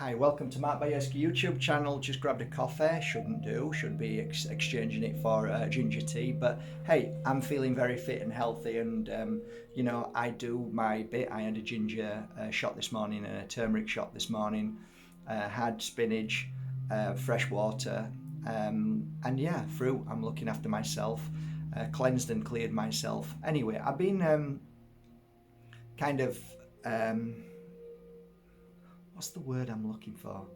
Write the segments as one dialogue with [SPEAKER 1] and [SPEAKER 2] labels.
[SPEAKER 1] Hi, welcome to Mark Bajerski YouTube channel. Just grabbed a coffee, shouldn't do, should be exchanging it for ginger tea. But hey, I'm feeling very fit and healthy, and I do my bit. I had a ginger shot this morning and a turmeric shot this morning, had spinach, fresh water, and yeah, fruit. I'm looking after myself, cleansed and cleared myself. Anyway, I've been kind of. What's the word I'm looking for?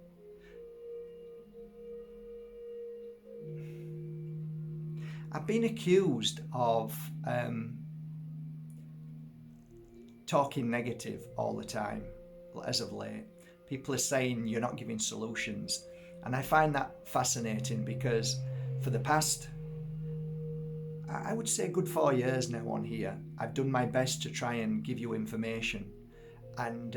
[SPEAKER 1] I've been accused of talking negative all the time as of late. People are saying you're not giving solutions, and I find that fascinating because for the past, I would say, good 4 years now on here, I've done my best to try and give you information and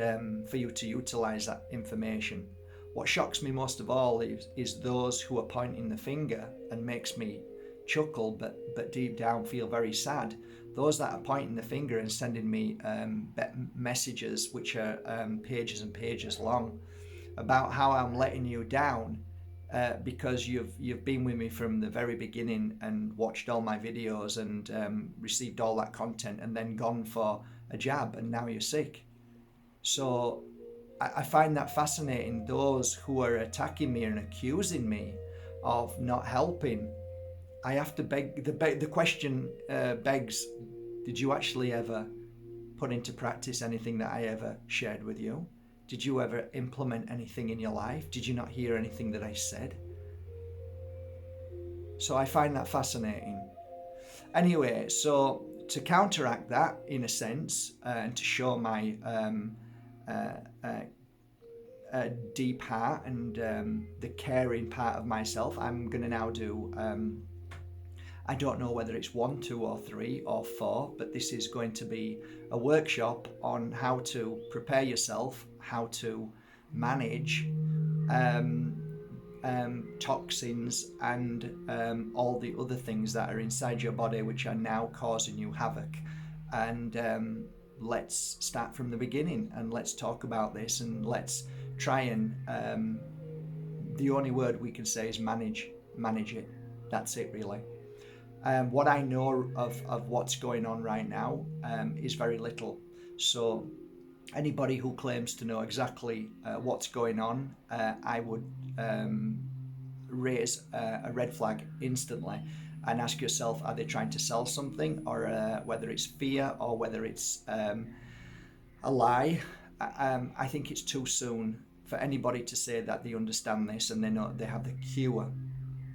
[SPEAKER 1] for you to utilize that information. What shocks me most of all is those who are pointing the finger and makes me chuckle, but deep down feel very sad. Those that are pointing the finger and sending me messages which are pages and pages long about how I'm letting you down because you've been with me from the very beginning and watched all my videos and received all that content and then gone for a jab and now you're sick. So I find that fascinating. Those who are attacking me and accusing me of not helping, I have to beg. The question begs: did you actually ever put into practice anything that I ever shared with you? Did you ever implement anything in your life? Did you not hear anything that I said? So I find that fascinating. Anyway, so to counteract that, in a sense, and to show my deep heart and the caring part of myself, I'm going to now do, I don't know whether it's 1, 2 or 3 or 4, but this is going to be a workshop on how to prepare yourself, how to manage toxins and all the other things that are inside your body which are now causing you havoc. And let's start from the beginning and let's talk about this and let's try and the only word we can say is manage it. That's it, really. What I know of what's going on right now is very little. So anybody who claims to know exactly what's going on, I would raise a red flag instantly and ask yourself, are they trying to sell something, or whether it's fear or whether it's a lie. I think it's too soon for anybody to say that they understand this and they know they have the cure.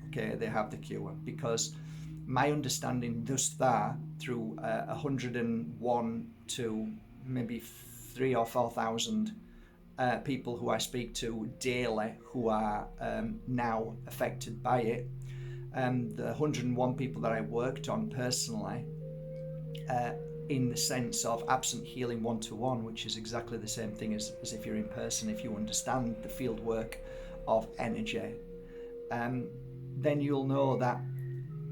[SPEAKER 1] Okay, they have the cure, because my understanding thus far through 101 to maybe 3,000 or 4,000 people who I speak to daily who are now affected by it. The 101 people that I worked on personally, in the sense of absent healing 1-to-1, which is exactly the same thing as if you're in person, if you understand the field work of energy, then you'll know that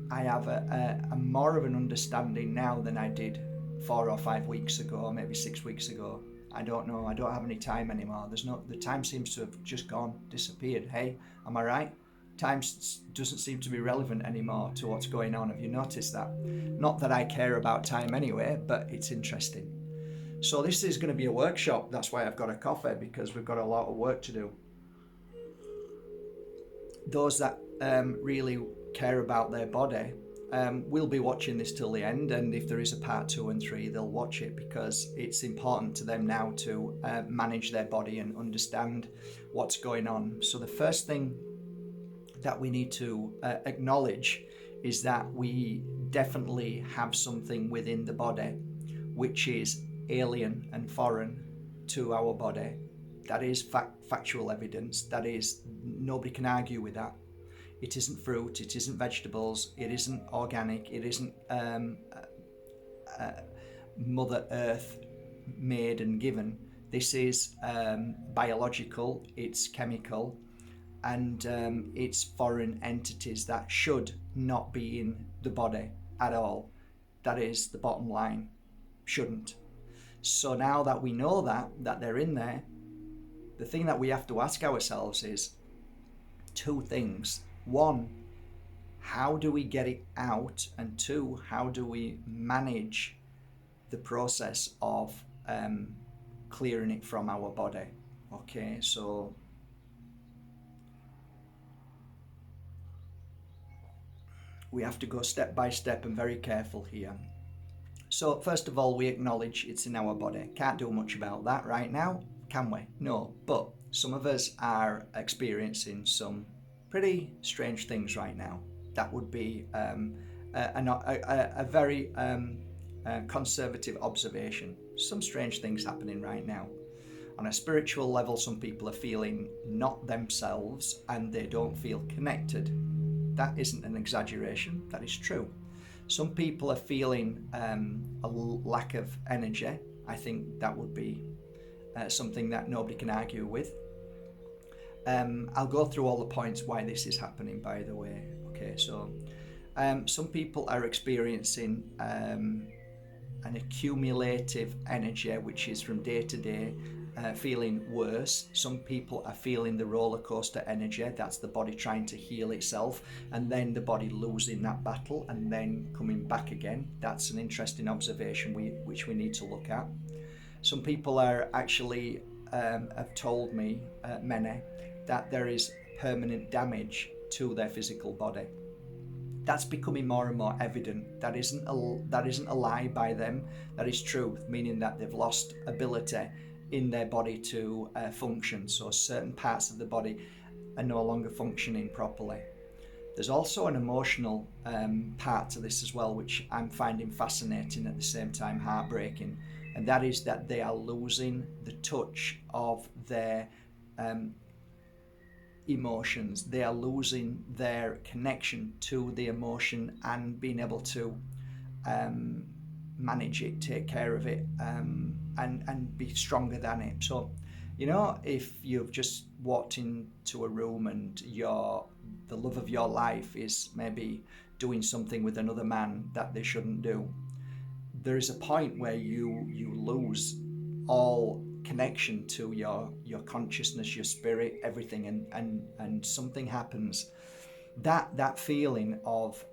[SPEAKER 1] I have a more of an understanding now than I did 4 or 5 weeks ago, or maybe 6 weeks ago. I don't know. I don't have any time anymore. The time seems to have just gone, disappeared. Hey, am I right? Time doesn't seem to be relevant anymore to what's going on. Have you noticed that? Not that I care about time anyway, but it's interesting. So this is going to be a workshop. That's why I've got a coffee, because we've got a lot of work to do. Those that really care about their body will be watching this till the end, and if there is a part 2 and 3, they'll watch it, because it's important to them now to manage their body and understand what's going on. So the first thing that we need to acknowledge is that we definitely have something within the body which is alien and foreign to our body. That is factual evidence. That is, nobody can argue with that. It isn't fruit, it isn't vegetables, it isn't organic, it isn't Mother Earth made and given. This is biological, it's chemical, and it's foreign entities that should not be in the body at all. That is the bottom line. Shouldn't. So now that we know that they're in there, the thing that we have to ask ourselves is two things. One, how do we get it out? And two, how do we manage the process of clearing it from our body? Okay, so we have to go step by step and very careful here. So first of all, we acknowledge it's in our body. Can't do much about that right now, can we? No, but some of us are experiencing some pretty strange things right now. That would be a very conservative observation. Some strange things happening right now. On a spiritual level, some people are feeling not themselves and they don't feel connected. That isn't an exaggeration, that is true. Some people are feeling a lack of energy. I think that would be something that nobody can argue with. I'll go through all the points why this is happening, by the way. Okay, so some people are experiencing an accumulative energy, which is from day to day, feeling worse. Some people are feeling the roller coaster energy. That's the body trying to heal itself, and then the body losing that battle and then coming back again. That's an interesting observation which we need to look at. Some people are actually have told me, many, that there is permanent damage to their physical body. That's becoming more and more evident. That isn't a lie by them. That is truth, meaning that they've lost ability in their body to function. So certain parts of the body are no longer functioning properly. There's also an emotional part to this as well, which I'm finding fascinating, at the same time heartbreaking, and that is that they are losing the touch of their emotions. They are losing their connection to the emotion and being able to manage it, take care of it, and be stronger than it. So, you know, if you've just walked into a room and the love of your life is maybe doing something with another man that they shouldn't do, there is a point where you lose all connection to your consciousness, your spirit, everything, and something happens. That feeling of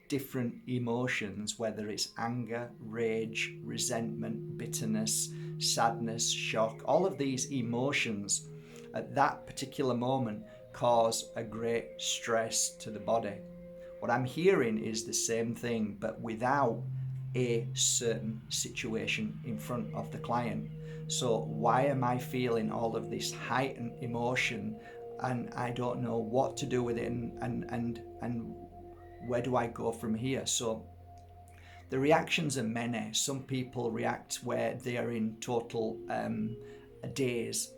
[SPEAKER 1] different emotions, whether it's anger, rage, resentment, bitterness, sadness, shock, all of these emotions at that particular moment cause a great stress to the body. What I'm hearing is the same thing, but without a certain situation in front of the client. So why am I feeling all of this heightened emotion, and I don't know what to do with it, and where do I go from here? So the reactions are many. Some people react where they are in total daze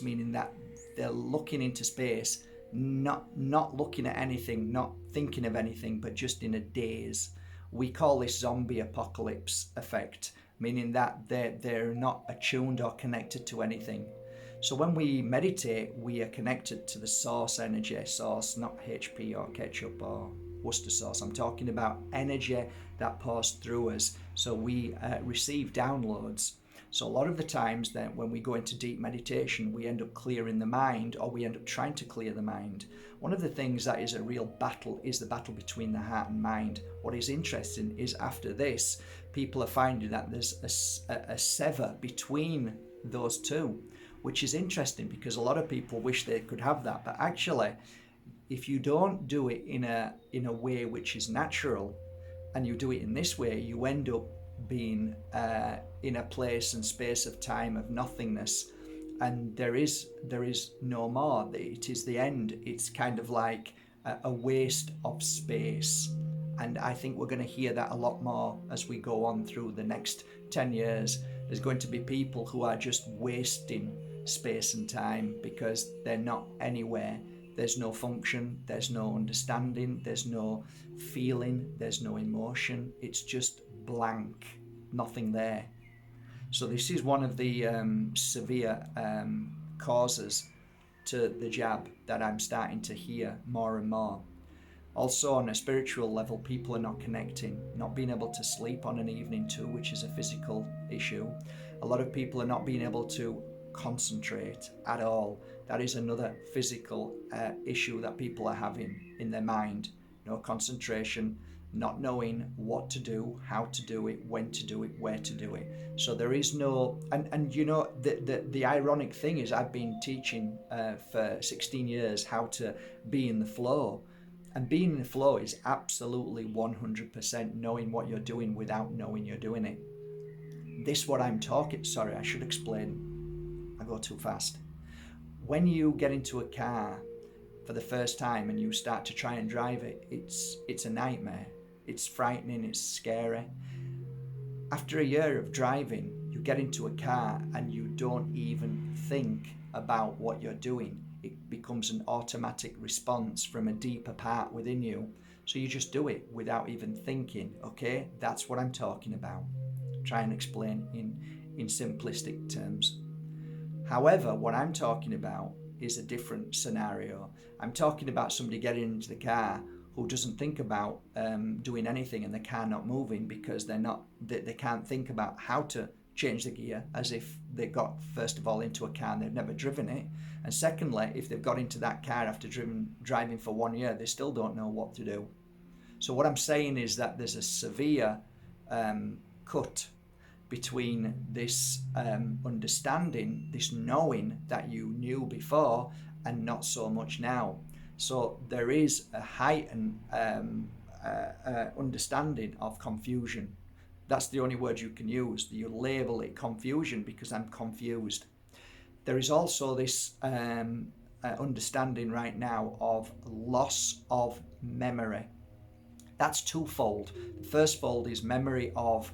[SPEAKER 1] meaning that they're looking into space, not looking at anything, not thinking of anything, but just in a daze. We call this zombie apocalypse effect, meaning that they're not attuned or connected to anything. So when we meditate, we are connected to the source energy, source, not HP or ketchup or Worcester sauce. I'm talking about energy that pours through us. So we receive downloads. So a lot of the times then when we go into deep meditation, we end up clearing the mind, or we end up trying to clear the mind. One of the things that is a real battle is the battle between the heart and mind. What is interesting is after this, people are finding that there's a sever between those two, which is interesting because a lot of people wish they could have that. But actually, if you don't do it in a way which is natural, and you do it in this way, you end up being in a place and space of time of nothingness, and there is no more. It is the end. It's kind of like a waste of space, and I think we're going to hear that a lot more as we go on through the next 10 years. There's going to be people who are just wasting space and time because they're not anywhere. There's no function, there's no understanding, there's no feeling, there's no emotion. It's just blank, nothing there. So this is one of the severe causes to the jab that I'm starting to hear more and more. Also on a spiritual level, people are not connecting, not being able to sleep on an evening too, which is a physical issue. A lot of people are not being able to concentrate at all. That is another physical issue that people are having in their mind. No concentration, not knowing what to do, how to do it, when to do it, where to do it. So there is no, and you know, the ironic thing is I've been teaching for 16 years how to be in the flow. And being in the flow is absolutely 100% knowing what you're doing without knowing you're doing it. This what I'm talking, sorry, I should explain. I go too fast. When you get into a car for the first time and you start to try and drive it, it's a nightmare. It's frightening, it's scary. After a year of driving, you get into a car and you don't even think about what you're doing. It becomes an automatic response from a deeper part within you. So you just do it without even thinking, okay? That's what I'm talking about. Try and explain in simplistic terms. However, what I'm talking about is a different scenario. I'm talking about somebody getting into the car who doesn't think about doing anything and the car not moving because they can't think about how to change the gear, as if they got first of all into a car and they've never driven it, and secondly, if they've got into that car after driving for 1 year, they still don't know what to do. So what I'm saying is that there's a severe cut between this understanding, this knowing that you knew before and not so much now. So there is a heightened understanding of confusion. That's the only word you can use. You label it confusion because I'm confused. There is also this understanding right now of loss of memory. That's twofold. The first fold is memory of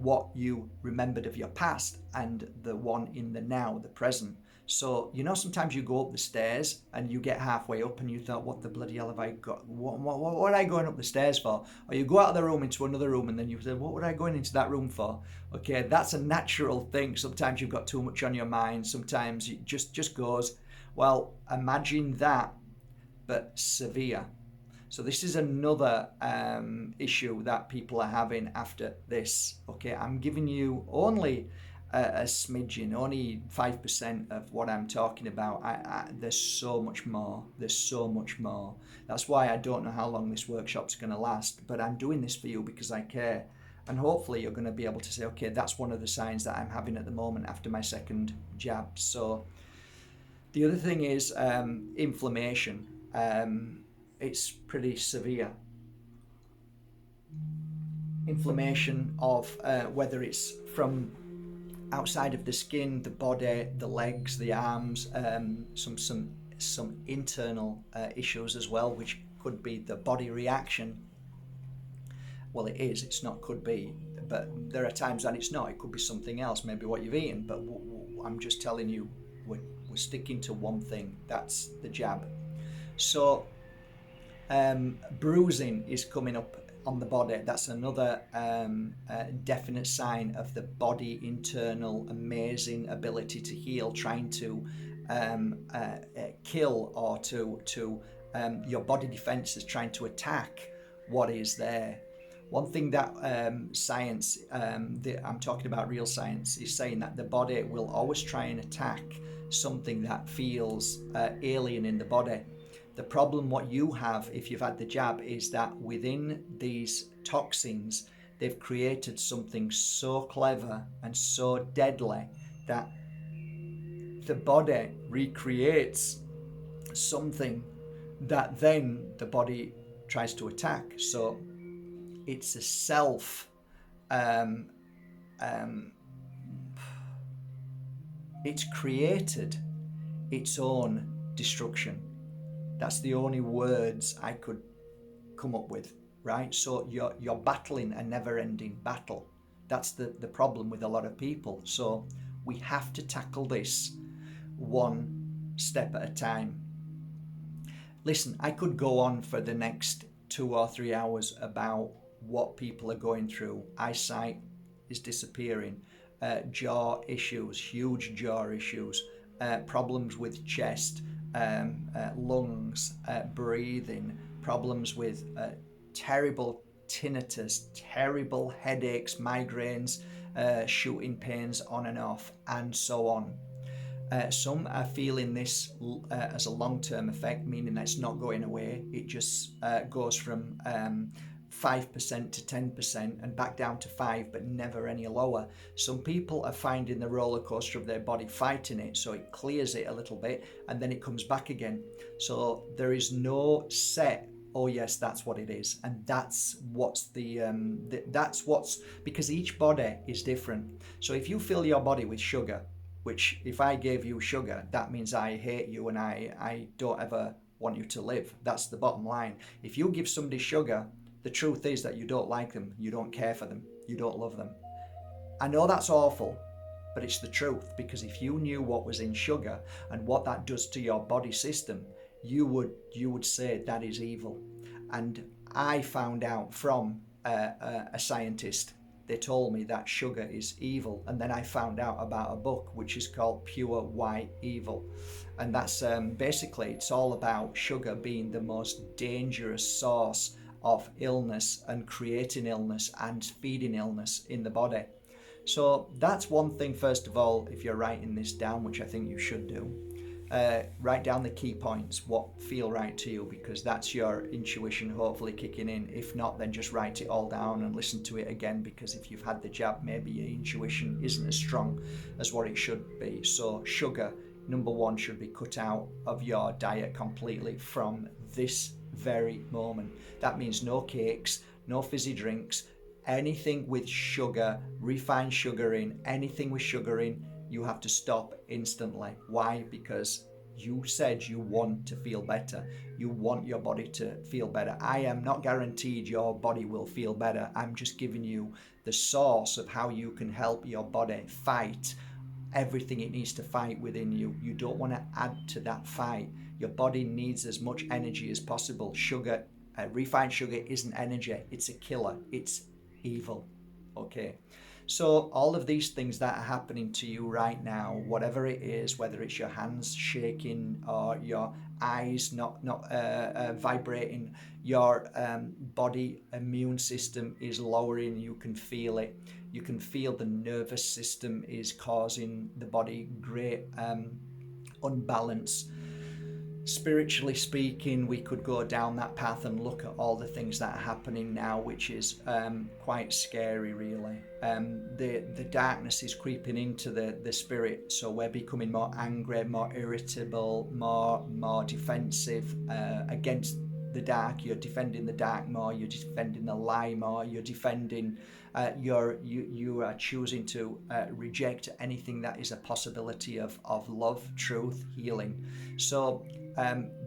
[SPEAKER 1] what you remembered of your past, and the one in the now, the present. So, you know, sometimes you go up the stairs and you get halfway up and you thought, what the bloody hell have I got? What are I going up the stairs for? Or you go out of the room into another room and then you say, what were I going into that room for? Okay, that's a natural thing. Sometimes you've got too much on your mind. Sometimes it just goes. Well, imagine that, but severe. So this is another issue that people are having after this. Okay, I'm giving you only a smidgen, only 5% of what I'm talking about. There's so much more. There's so much more. That's why I don't know how long this workshop's going to last, but I'm doing this for you because I care. And hopefully you're going to be able to say, okay, that's one of the signs that I'm having at the moment after my second jab. So the other thing is inflammation. It's pretty severe. Inflammation of whether it's from outside of the skin, the body, the legs, the arms, some internal issues as well, which could be the body reaction. Well, it is. It's not could be, but there are times that it's not. It could be something else, maybe what you've eaten. But I'm just telling you, we're sticking to one thing. That's the jab. So bruising is coming up on the body. That's another definite sign of the body internal amazing ability to heal, trying to kill, or to your body defenses trying to attack what is there. One thing that science, I'm talking about real science, is saying that the body will always try and attack something that feels alien in the body. The problem what you have if you've had the jab is that within these toxins, they've created something so clever and so deadly that the body recreates something that then the body tries to attack. So it's a it's created its own destruction. That's the only words I could come up with, right? So you're battling a never-ending battle. That's the problem with a lot of people. So we have to tackle this one step at a time. Listen, I could go on for the next 2 or 3 hours about what people are going through. Eyesight is disappearing, jaw issues, huge jaw issues, problems with chest, lungs, breathing, problems with terrible tinnitus, terrible headaches, migraines, shooting pains on and off, and so on. Some are feeling this as a long-term effect, meaning that it's not going away. It just goes from 5% to 10% and back down to 5, but never any lower. Some people are finding the roller coaster of their body fighting it, so it clears it a little bit and then it comes back again. So there is no set, oh yes, that's what it is, and that's what's because each body is different. So if you fill your body with sugar, which if I gave you sugar, that means I hate you and I don't ever want you to live. That's the bottom line. If you give somebody sugar, the truth is that you don't like them, you don't care for them, you don't love them. I know that's awful, but it's the truth, because if you knew what was in sugar and what that does to your body system, you would say that is evil. And I found out from a scientist. They told me that sugar is evil, and then I found out about a book which is called Pure White Evil, and that's basically, it's all about sugar being the most dangerous source of illness and creating illness and feeding illness in the body. So that's one thing. First of all, if you're writing this down, which I think you should do, write down the key points, what feel right to you, because that's your intuition hopefully kicking in. If not, then just write it all down and listen to it again, because if you've had the jab, maybe your intuition isn't as strong as what it should be. So sugar, number one, should be cut out of your diet completely from this very moment. That means no cakes, no fizzy drinks, anything with sugar, refined sugar in, anything with sugar in, you have to stop instantly. Why? Because you said you want to feel better. You want your body to feel better. I am not guaranteed your body will feel better. I'm just giving you the source of how you can help your body fight everything it needs to fight within you. You don't want to add to that fight. Your body needs as much energy as possible. Sugar, refined sugar isn't energy. It's a killer. It's evil. Okay. So all of these things that are happening to you right now, whatever it is, whether it's your hands shaking or your eyes not vibrating, your body immune system is lowering, you can feel it. You can feel the nervous system is causing the body great unbalance. Spiritually speaking, we could go down that path and look at all the things that are happening now, which is quite scary, really. The darkness is creeping into the spirit, so we're becoming more angry, more irritable, more defensive against the dark. You're defending the dark more, you're defending the lie more, you're defending you are choosing to reject anything that is a possibility of love, truth, healing. So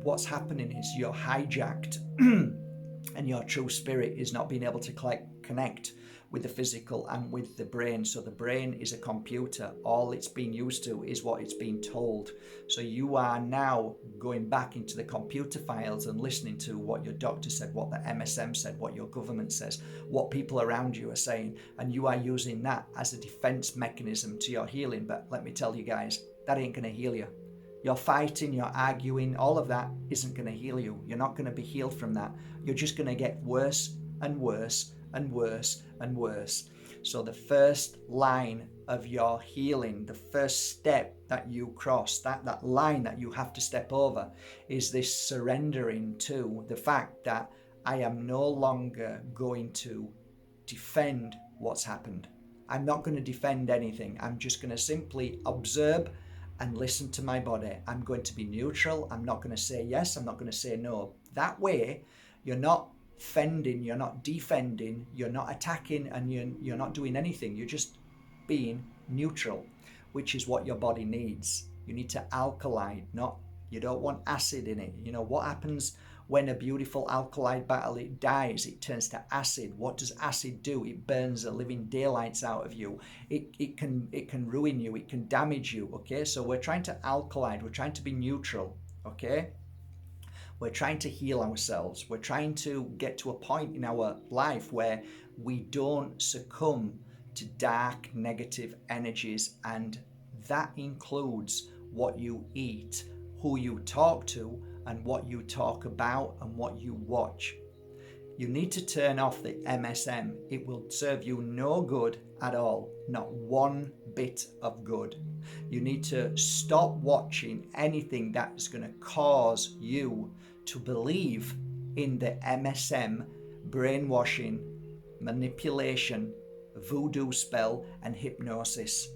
[SPEAKER 1] what's happening is you're hijacked and your true spirit is not being able to connect with the physical and with the brain. So the brain is a computer. All it's been used to is what it's been told. So you are now going back into the computer files and listening to what your doctor said, what the MSM said, what your government says, what people around you are saying, and you are using that as a defense mechanism to your healing. But let me tell you guys, that ain't going to heal you. You're fighting, you're arguing, all of that isn't going to heal you. You're not going to be healed from that. You're just going to get worse and worse and worse and worse. So the first line of your healing, the first step that you cross, that line that you have to step over, is this surrendering to the fact that I am no longer going to defend what's happened. I'm not going to defend anything. I'm just going to simply observe and listen to my body. I'm going to be neutral. I'm not going to say yes. I'm not going to say no. That way, you're not fending, you're not defending, you're not attacking, and you're not doing anything. You're just being neutral, which is what your body needs. You need to alkaline, you don't want acid in it. You know what happens when a beautiful alkali battle, it dies, it turns to acid. What does acid do? It burns the living daylights out of you. It can ruin you, it can damage you. Okay, so we're trying to alkaline, we're trying to be neutral. Okay, we're trying to heal ourselves. We're trying to get to a point in our life where we don't succumb to dark, negative energies, and that includes what you eat, who you talk to, and what you talk about, and what you watch. You need to turn off the MSM. It will serve you no good at all, not one bit of good. You need to stop watching anything that's going to cause you to believe in the MSM, brainwashing, manipulation, voodoo spell, and hypnosis.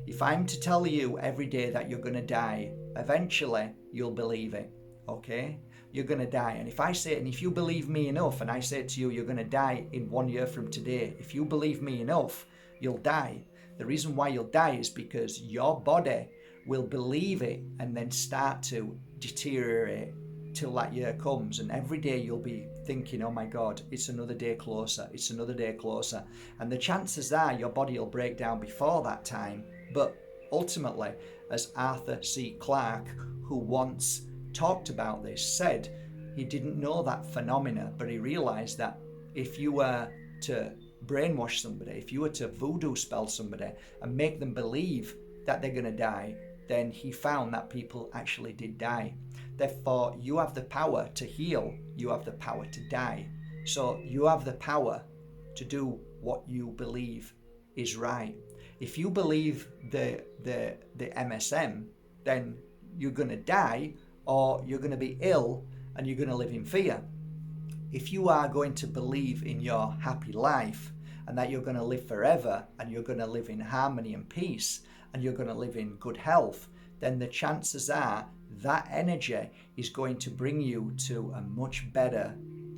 [SPEAKER 1] If I'm to tell you every day that you're going to die, eventually you'll believe it, okay? You're going to die. And if I say it, and if you believe me enough, and I say to you, you're going to die in 1 year from today, if you believe me enough, you'll die. The reason why you'll die is because your body will believe it and then start to deteriorate till that year comes. And every day you'll be thinking, oh my God, it's another day closer. It's another day closer. And the chances are your body will break down before that time. But ultimately, as Arthur C. Clarke, who once talked about this, said he didn't know that phenomena, but he realized that if you were to brainwash somebody, if you were to voodoo spell somebody and make them believe that they're going to die, then he found that people actually did die. Therefore, you have the power to heal, you have the power to die. So you have the power to do what you believe is right. If you believe the MSM, then you're going to die, or you're going to be ill and you're going to live in fear. If you are going to believe in your happy life and that you're going to live forever and you're going to live in harmony and peace and you're going to live in good health, then the chances are that energy is going to bring you to a much better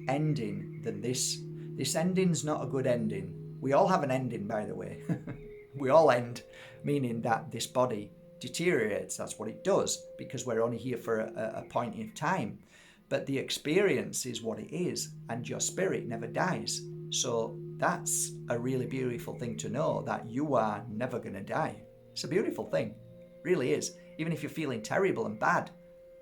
[SPEAKER 1] ending than this. This ending's not a good ending. We all have an ending, by the way. We all end, meaning that this body deteriorates. That's what it does, because we're only here for a point in time. But the experience is what it is, and your spirit never dies. So that's a really beautiful thing to know, that you are never going to die. It's a beautiful thing, really is. Even if you're feeling terrible and bad,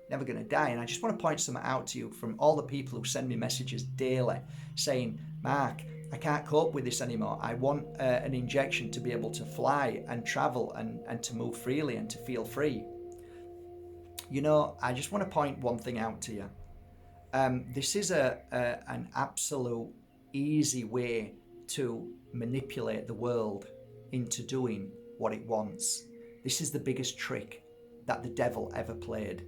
[SPEAKER 1] never going to die. And I just want to point something out to you from all the people who send me messages daily saying, Mark, I can't cope with this anymore. I want an injection to be able to fly and travel and to move freely and to feel free. You know, I just want to point one thing out to you. This is an absolute easy way to manipulate the world into doing what it wants. This is the biggest trick that the devil ever played.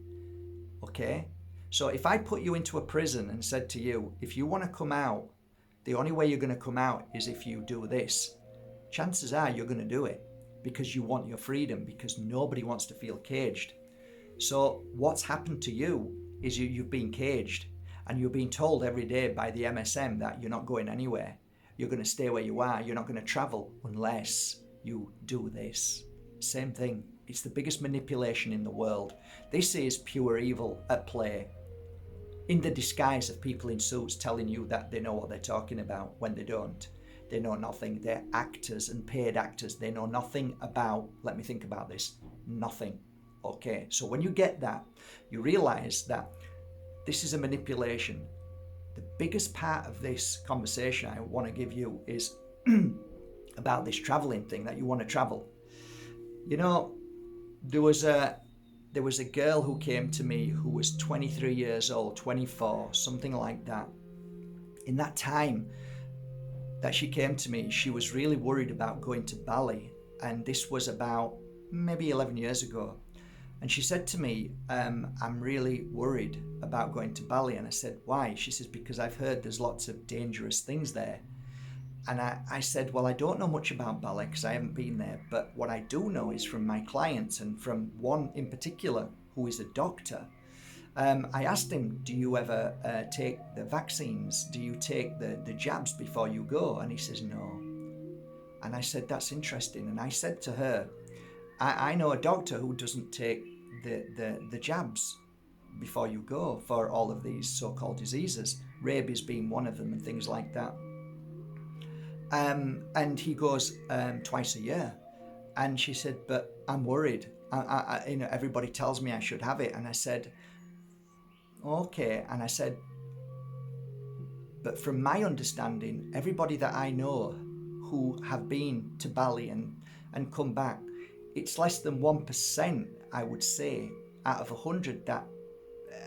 [SPEAKER 1] Okay? So if I put you into a prison and said to you, if you want to come out, the only way you're going to come out is if you do this, chances are you're going to do it because you want your freedom, because nobody wants to feel caged. So what's happened to you is you've been caged, and you're being told every day by the MSM that you're not going anywhere. You're going to stay where you are. You're not going to travel unless you do this. Same thing. It's the biggest manipulation in the world. This is pure evil at play, in the disguise of people in suits telling you that they know what they're talking about when they don't. They know nothing. They're actors and paid actors. They know nothing about, let me think about this, nothing. Okay, so when you get that, you realize that this is a manipulation. The biggest part of this conversation I want to give you is about this traveling thing, that you want to travel. You know, there was a girl who came to me who was 23 years old, 24, something like that. In that time that she came to me, she was really worried about going to Bali. And this was about maybe 11 years ago. And she said to me, I'm really worried about going to Bali. And I said, why? She says, because I've heard there's lots of dangerous things there. And I said, well, I don't know much about Bali because I haven't been there. But what I do know is from my clients, and from one in particular who is a doctor. I asked him, do you ever take the vaccines? Do you take the jabs before you go? And he says, no. And I said, that's interesting. And I said to her, I know a doctor who doesn't take the jabs before you go for all of these so-called diseases, rabies being one of them and things like that. And he goes twice a year. And she said, but I'm worried. You know, everybody tells me I should have it. And I said, okay. And I said, but from my understanding, everybody that I know who have been to Bali and come back, it's less than 1%, I would say, out of 100 that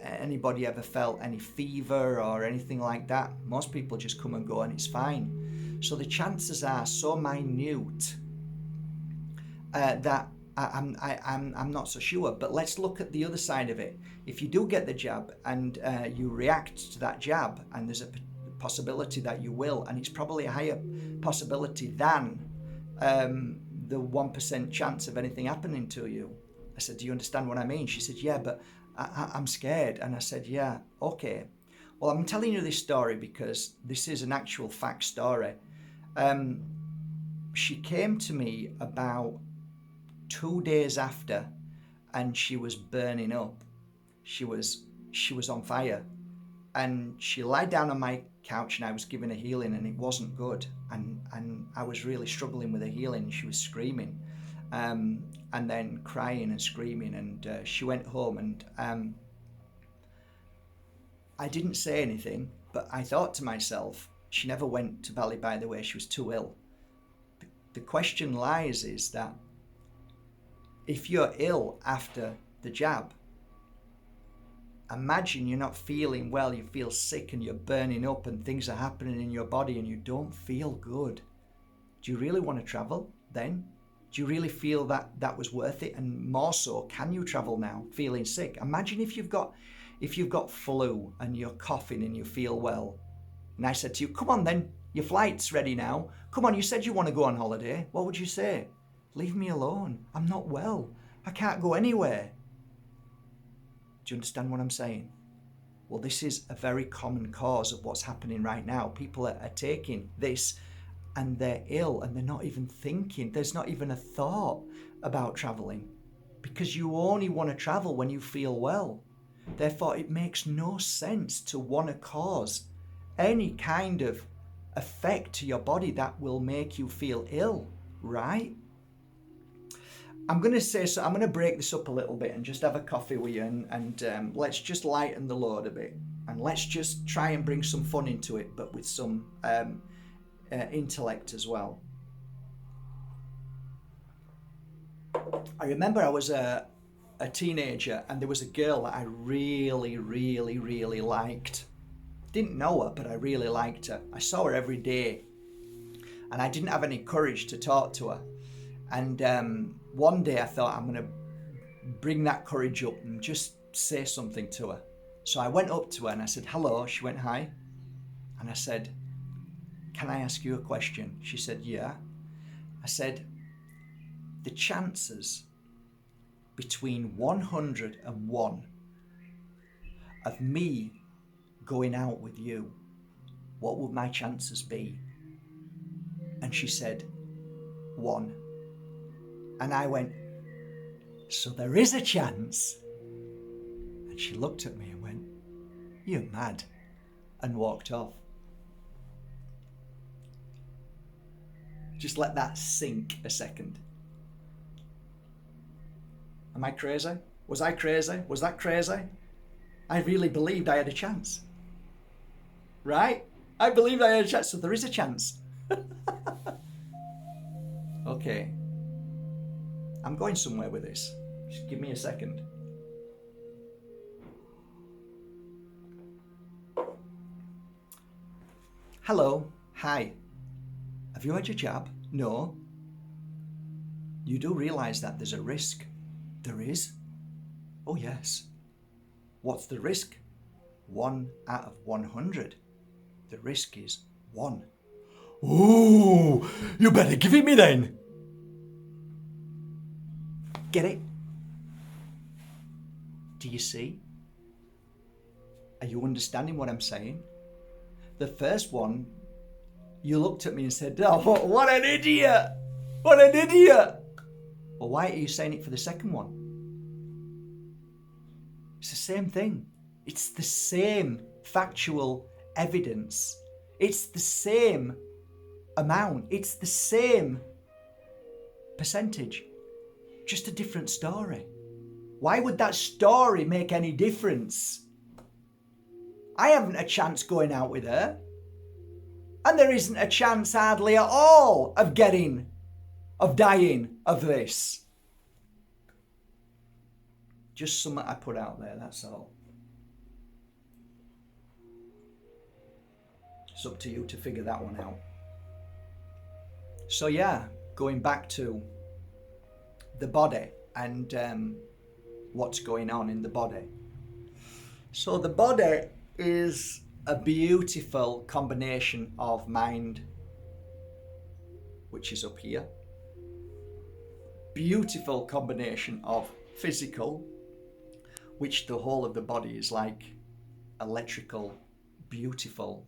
[SPEAKER 1] anybody ever felt any fever or anything like that. Most people just come and go and it's fine. So the chances are so minute that I'm not so sure. But let's look at the other side of it. If you do get the jab and you react to that jab, and there's a possibility that you will, and it's probably a higher possibility than the 1% chance of anything happening to you. I said, do you understand what I mean? She said, yeah, but I'm scared. And I said, yeah, okay. Well, I'm telling you this story because this is an actual fact story. She came to me about 2 days after, and she was burning up. She was on fire. And she lied down on my couch and I was giving her healing and it wasn't good. And I was really struggling with her healing. She was screaming and then crying and screaming. And she went home and I didn't say anything, but I thought to myself, she never went to Bali, by the way, she was too ill. The question lies is that if you're ill after the jab, imagine you're not feeling well, you feel sick and you're burning up and things are happening in your body and you don't feel good. Do you really want to travel then? Do you really feel that that was worth it? And more so, can you travel now feeling sick? Imagine if you've got flu and you're coughing and you feel well. And I said to you, come on then, your flight's ready now. Come on, you said you want to go on holiday. What would you say? Leave me alone. I'm not well. I can't go anywhere. Do you understand what I'm saying? Well, this is a very common cause of what's happening right now. People are taking this and they're ill and they're not even thinking. There's not even a thought about traveling because you only want to travel when you feel well. Therefore, it makes no sense to want to cause any kind of effect to your body that will make you feel ill, right? I'm going to break this up a little bit and just have a coffee with you and let's just lighten the load a bit and let's just try and bring some fun into it, but with some intellect as well. I remember I was a teenager and there was a girl that I really, really, really liked. Didn't know her, but I really liked her. I saw her every day and I didn't have any courage to talk to her. And one day I thought, I'm going to bring that courage up and just say something to her. So I went up to her and I said, hello. She went, hi. And I said, can I ask you a question? She said, yeah. I said, the chances between 101 of me going out with you, what would my chances be? And she said, 1. And I went, so there is a chance? And she looked at me and went, you're mad, and walked off. Just let that sink a second. Am I crazy? Was I crazy? Was that crazy? I really believed I had a chance. Right? I believed I had a chance, so there is a chance. Okay. I'm going somewhere with this. Just give me a second. Hello. Hi. Have you had your jab? No. You do realise that there's a risk. There is? Oh yes. What's the risk? 1 out of 100. The risk is 1. Ooh, you better give it me then. Get it? Do you see? Are you understanding what I'm saying? The first one, you looked at me and said, oh, what an idiot! What an idiot! Well, why are you saying it for the second one? It's the same thing. It's the same factual evidence. It's the same amount. It's the same percentage. Just a different story. Why would that story make any difference? I haven't a chance going out with her. And there isn't a chance hardly at all of dying of this. Just something I put out there, that's all. It's up to you to figure that one out. So yeah, going back to the body and what's going on in the body. So the body is a beautiful combination of mind, which is up here, beautiful combination of physical, which the whole of the body is like electrical, beautiful,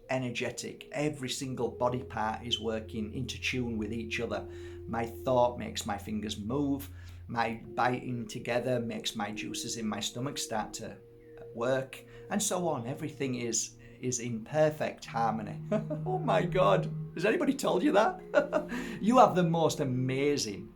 [SPEAKER 1] energetic. Every single body part is working into tune with each other. My thought makes my fingers move. My biting together makes my juices in my stomach start to work, and so on. Everything is in perfect harmony. Oh my God, has anybody told you that? You have the most amazing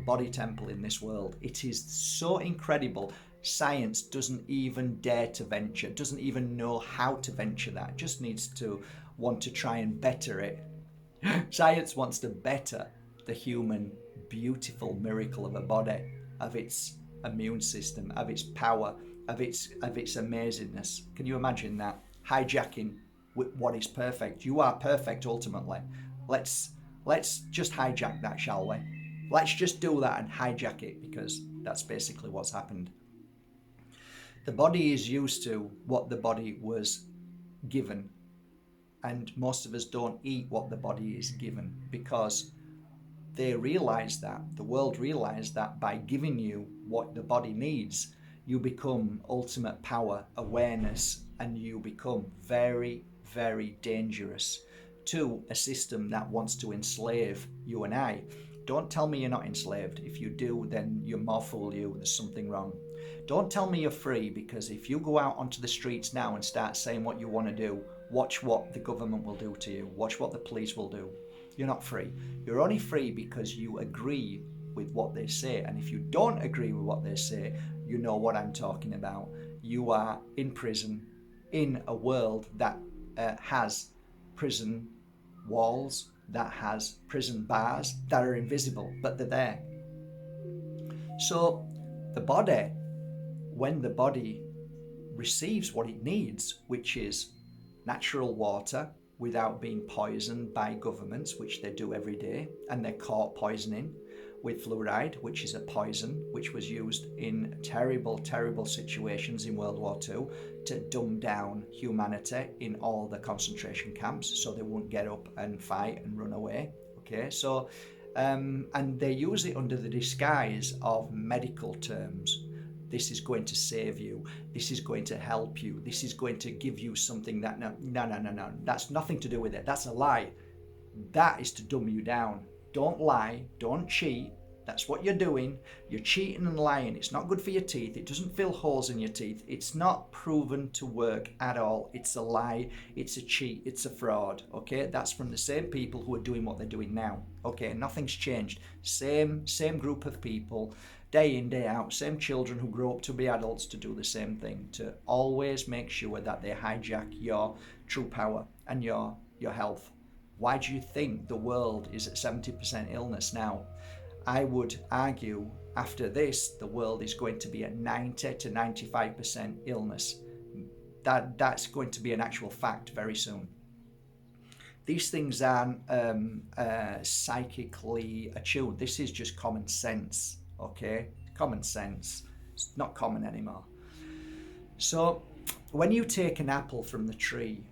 [SPEAKER 1] body temple in this world. It is so incredible. Science doesn't even dare to venture, doesn't even know how to venture that, just needs to want to try and better it. Science wants to better the human beautiful miracle of a body, of its immune system, of its power, of its amazingness. Can you imagine that? Hijacking what is perfect. You are perfect ultimately. Let's just hijack that, shall we? Let's just do that and hijack it, because that's basically what's happened. The body is used to what the body was given, and most of us don't eat what the body is given, because they realize that, the world realized that by giving you what the body needs, you become ultimate power, awareness, and you become very, very dangerous to a system that wants to enslave you and I. Don't tell me you're not enslaved. If you do, then you're more fool you. There's something wrong. Don't tell me you're free, because if you go out onto the streets now and start saying what you want to do, watch what the government will do to you. Watch what the police will do. You're not free. You're only free because you agree with what they say. And if you don't agree with what they say, you know what I'm talking about. You are in prison, in a world that has prison walls, that has prison bars that are invisible, but they're there. So the body, when the body receives what it needs, which is natural water without being poisoned by governments, which they do every day, and they're caught poisoning with fluoride, which is a poison which was used in terrible, terrible situations in World War II to dumb down humanity in all the concentration camps so they won't get up and fight and run away. Okay, so and they use it under the disguise of medical terms. This is going to save you. This is going to help you. This is going to give you something that no. That's nothing to do with it. That's a lie. That is to dumb you down. Don't lie. Don't cheat. That's what you're doing. You're cheating and lying. It's not good for your teeth. It doesn't fill holes in your teeth. It's not proven to work at all. It's a lie. It's a cheat. It's a fraud. Okay, that's from the same people who are doing what they're doing now. Okay, nothing's changed. Same group of people, day in, day out. Same children who grow up to be adults to do the same thing, to always make sure that they hijack your true power and your health. Why do you think the world is at 70% illness now? I would argue after this, the world is going to be at 90 to 95% illness. That's going to be an actual fact very soon. These things aren't psychically attuned. This is just common sense, okay? Common sense. It's not common anymore. So when you take an apple from the tree,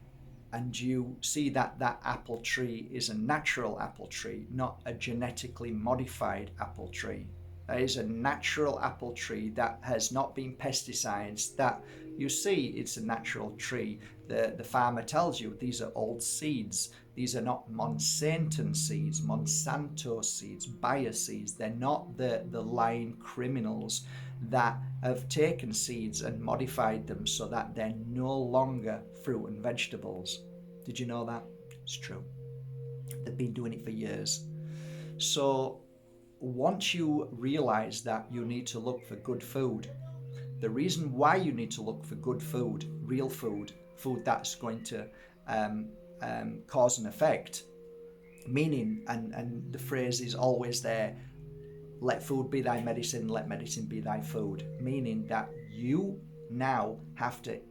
[SPEAKER 1] and you see that that apple tree is a natural apple tree, not a genetically modified apple tree. That is a natural apple tree that has not been pesticides, that you see it's a natural tree. The farmer tells you these are old seeds. These are not Monsanto seeds, Bayer seeds. They're not the lying criminals that have taken seeds and modified them so that they're no longer fruit and vegetables. Did you know that? It's true. They've been doing it for years. So once you realize that you need to look for good food, the reason why you need to look for good food, real food that's going to cause an effect, meaning, and the phrase is always there, let food be thy medicine, let medicine be thy food, meaning that you now have to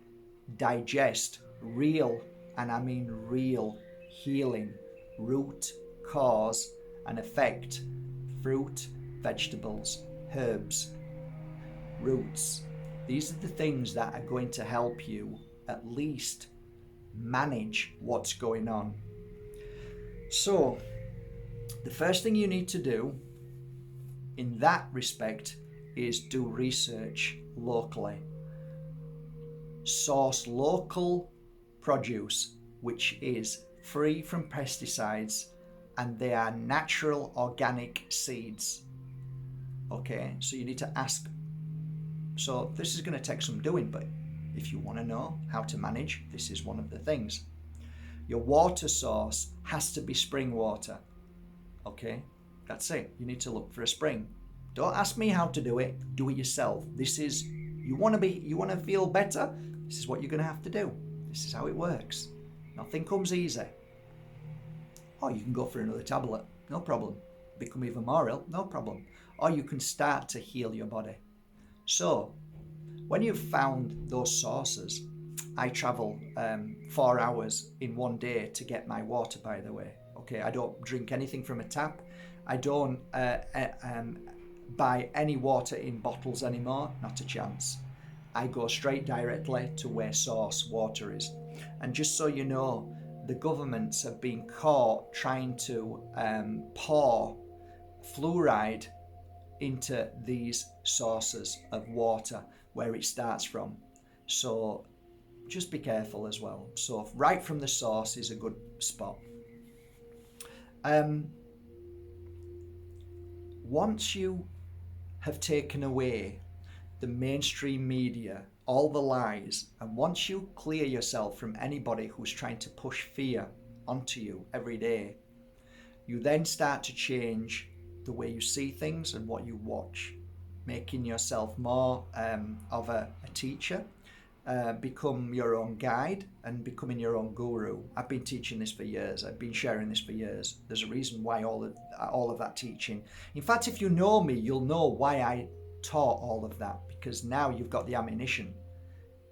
[SPEAKER 1] digest real and I mean real healing, root, cause, and effect, fruit, vegetables, herbs, roots. These are the things that are going to help you at least manage what's going on. So, the first thing you need to do in that respect is do research locally. Source local produce, which is free from pesticides, and they are natural organic seeds. Okay, so you need to ask. So this is going to take some doing, but if you want to know how to manage, this is one of the things. Your water source has to be spring water. Okay, that's it. You need to look for a spring. Don't ask me how to do it. Do it yourself. This is, you want to feel better? This is what you're going to have to do. This is how it works. Nothing comes easy. Or you can go for another tablet. No problem. Become even more ill. No problem. Or you can start to heal your body. So, when you've found those sources, I travel 4 hours in one day to get my water, by the way. Okay, I don't drink anything from a tap. I don't buy any water in bottles anymore. Not a chance. I go straight directly to where source water is. And just so you know, the governments have been caught trying to pour fluoride into these sources of water where it starts from. So just be careful as well. So right from the source is a good spot. Once you have taken away the mainstream media, all the lies, and once you clear yourself from anybody who's trying to push fear onto you every day, you then start to change the way you see things and what you watch, making yourself more of a teacher, become your own guide and becoming your own guru. I've been teaching this for years. I've been sharing this for years. There's a reason why all of that teaching. In fact, if you know me, you'll know why I taught all of that, because now you've got the ammunition.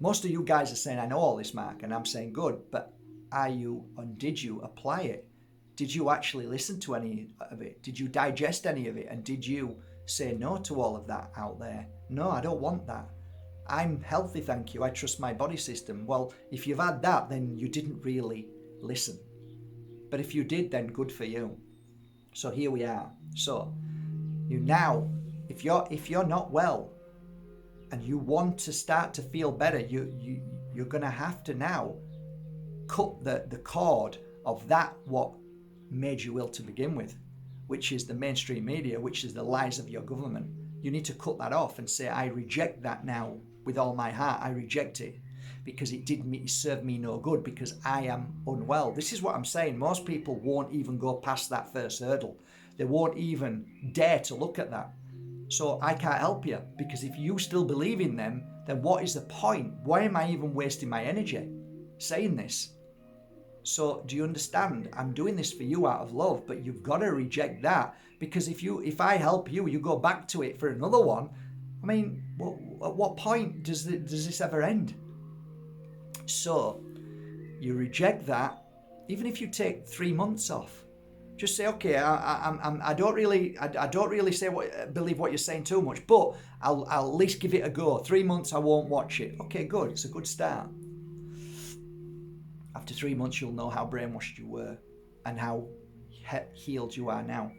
[SPEAKER 1] Most of you guys are saying, I know all this, Mark, and I'm saying, good, but are you, and did you apply it? Did you actually listen to any of it? Did you digest any of it? And did you say no to all of that out there? No, I don't want that. I'm healthy, thank you. I trust my body system. Well, if you've had that, then you didn't really listen. But if you did, then good for you. So here we are. So you now, if you're not well and you want to start to feel better, you're going to have to now cut the cord of that what made you ill to begin with, which is the mainstream media, which is the lies of your government. You need to cut that off and say, I reject that now with all my heart. I reject it because it served me no good, because I am unwell. This is what I'm saying. Most people won't even go past that first hurdle. They won't even dare to look at that. So I can't help you, because if you still believe in them, then what is the point? Why am I even wasting my energy saying this? So do you understand? I'm doing this for you out of love, but you've got to reject that, because if I help you, you go back to it for another one. I mean, at what point does this ever end? So you reject that, even if you take 3 months off. Just say, okay, I don't really believe what you're saying too much, but I'll at least give it a go. 3 months, I won't watch it. Okay, good. It's a good start. After 3 months, you'll know how brainwashed you were and how healed you are now.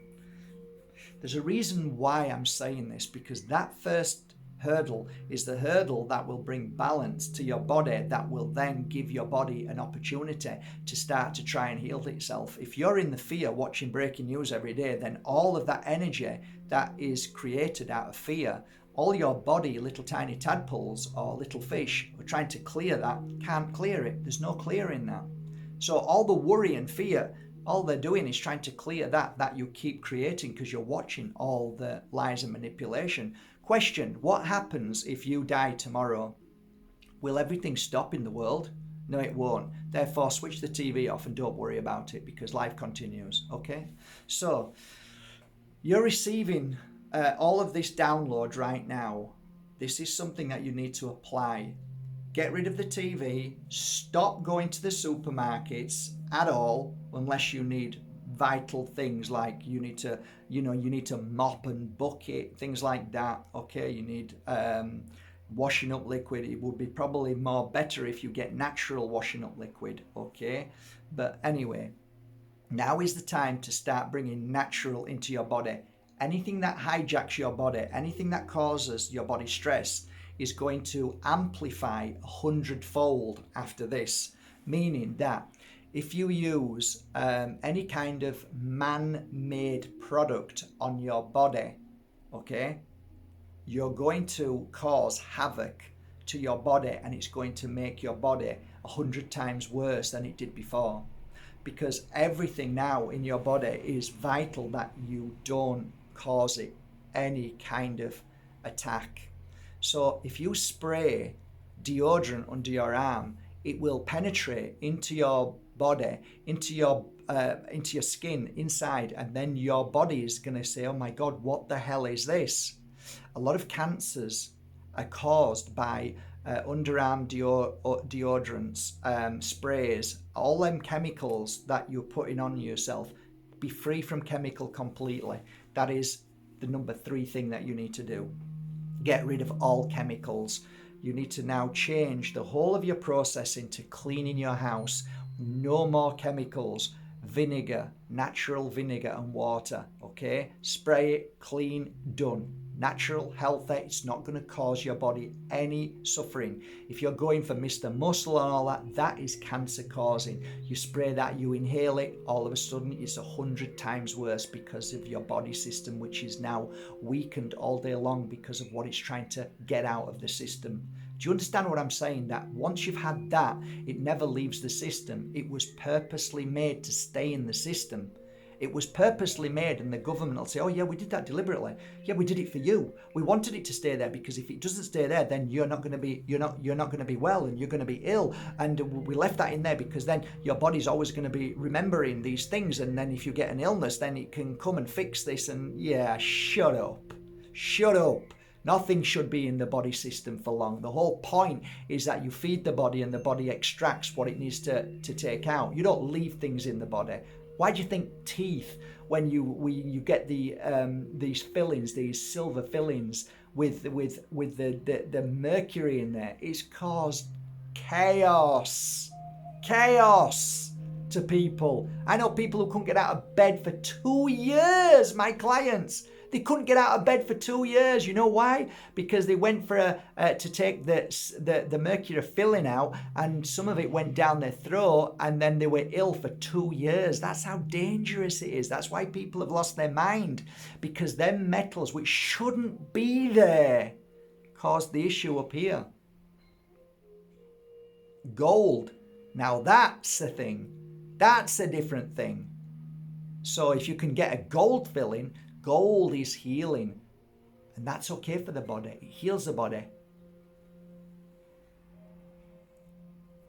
[SPEAKER 1] There's a reason why I'm saying this, because that first hurdle is the hurdle that will bring balance to your body, that will then give your body an opportunity to start to try and heal itself. If you're in the fear watching breaking news every day, then all of that energy that is created out of fear, all your body, little tiny tadpoles or little fish are trying to clear that, can't clear it. There's no clearing that. So all the worry and fear, all they're doing is trying to clear that you keep creating, because you're watching all the lies and manipulation. Question, what happens if you die tomorrow? Will everything stop in the world? No, it won't. Therefore, switch the TV off and don't worry about it, because life continues, okay? So, you're receiving all of this download right now. This is something that you need to apply Get rid of the TV. Stop going to the supermarkets at all unless you need vital things like you need to mop and bucket, things like that. Okay, you need washing up liquid. It would be probably more better if you get natural washing up liquid. Okay, but anyway, now is the time to start bringing natural into your body. Anything that hijacks your body, anything that causes your body stress, is going to amplify 100-fold after this. Meaning that if you use any kind of man-made product on your body, okay, you're going to cause havoc to your body, and it's going to make your body 100 times worse than it did before. Because everything now in your body is vital that you don't cause it any kind of attack. So if you spray deodorant under your arm, it will penetrate into your body, into your skin inside, and then your body is going to say, oh my God, what the hell is this? A lot of cancers are caused by underarm deodorants, sprays, all them chemicals that you're putting on yourself. Be free from chemical completely. That is the number 3 thing that you need to do. Get rid of all chemicals. You need to now change the whole of your process into cleaning your house. No more chemicals. Vinegar, natural vinegar and water. Okay? Spray it, clean, done. Natural, healthy. It's not going to cause your body any suffering. If you're going for Mr. Muscle and all that, that is cancer causing. You spray that, you inhale it, all of a sudden it's 100 times worse because of your body system, which is now weakened all day long because of what it's trying to get out of the system. Do you understand what I'm saying? That once you've had that, it never leaves the system. It was purposely made to stay in the system. It was purposely made, and the government will say, oh yeah, we did that deliberately. Yeah, we did it for you. We wanted it to stay there because if it doesn't stay there, then you're not going to be well, and you're going to be ill. And we left that in there because then your body's always going to be remembering these things, and then if you get an illness, then it can come and fix this. And yeah, shut up. Nothing should be in the body system for long. The whole point is that you feed the body and the body extracts what it needs to take out. You don't leave things in the body. Why do you think teeth, when you get these fillings, these silver fillings with the mercury in there, it's caused chaos to people. I know people who couldn't get out of bed for 2 years, my clients. They couldn't get out of bed for 2 years. You know why? Because they went for to take the mercury filling out, and some of it went down their throat, and then they were ill for 2 years. That's how dangerous it is. That's why people have lost their mind, because them metals, which shouldn't be there, caused the issue up here. Gold. Now that's a thing. That's a different thing. So if you can get a gold filling, gold is healing, and that's okay for the body. It heals the body.